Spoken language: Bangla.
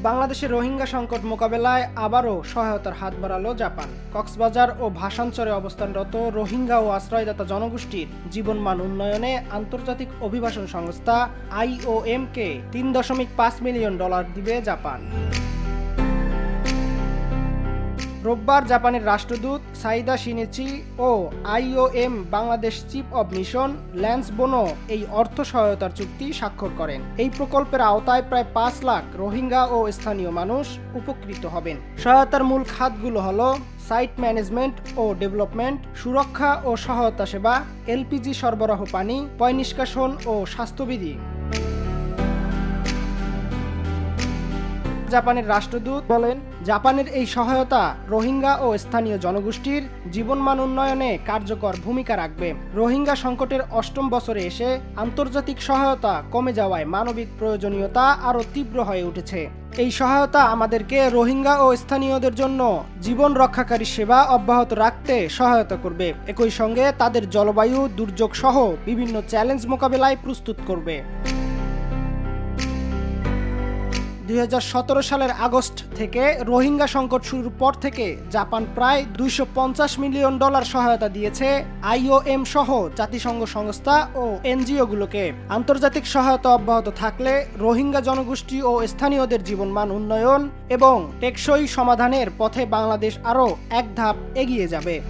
বাংলাদেশের রোহিঙ্গা সংকট মোকাবেলায় আবারও সহায়তার হাত বাড়ালো জাপান। কক্সবাজার ও ভাসানচরে অবস্থানরত রোহিঙ্গা ও আশ্রয়দাতা জনগোষ্ঠীর জীবনমান উন্নয়নে আন্তর্জাতিক অভিবাসন সংস্থা IOM-কে $3.5 মিলিয়ন দিবে জাপান। রোববার জাপানের রাষ্ট্রদূত সাইদা শিনিচি ও IOM Bangladesh chief of mission Lance Bonneau এই অর্থ সহায়তার চুক্তি স্বাক্ষর করেন। এই প্রকল্পের আওতায় প্রায় 5 লাখ রোহিঙ্গা ও স্থানীয় মানুষ উপকৃত হবেন। সহায়তার মূল খাতগুলো হলো সাইট ম্যানেজমেন্ট ও ডেভেলপমেন্ট, সুরক্ষা ও সহায়তা সেবা, LPG সরবরাহ, পানি, পয় নিষ্কাশন ও স্বাস্থ্যবিধি। জাপানের রাষ্ট্রদূত বলেন, জাপানের এই সহায়তা রোহিঙ্গা ও স্থানীয় জনগোষ্ঠীর জীবনমান উন্নয়নে কার্যকর ভূমিকা রাখবে। রোহিঙ্গা সংকটের 8ম বছরে এসে আন্তর্জাতিক সহায়তা কমে যাওয়ায় মানবিক প্রয়োজনীয়তা আরও তীব্র হয়ে উঠেছে। এই সহায়তা আমাদেরকে রোহিঙ্গা ও স্থানীয়দের জন্য জীবন রক্ষাকারী সেবা অব্যাহত রাখতে সহায়তা করবে। একই সঙ্গে তাদের জলবায়ু দুর্যোগ সহ বিভিন্ন চ্যালেঞ্জ মোকাবেলায় প্রস্তুত করবে। 2017 সালের আগস্ট থেকে রোহিঙ্গা সংকট শুরুর পর থেকে জাপান প্রায় $250 মিলিয়ন সহায়তা দিয়েছে IOM সহ জাতিসংঘ সংস্থা ও NGO-গুলোকে। আন্তর্জাতিক সহায়তা অব্যাহত থাকলে রোহিঙ্গা জনগোষ্ঠী ও স্থানীয়দের জীবনমান উন্নয়ন এবং টেকসই সমাধানের পথে বাংলাদেশ আরও এক ধাপ এগিয়ে যাবে।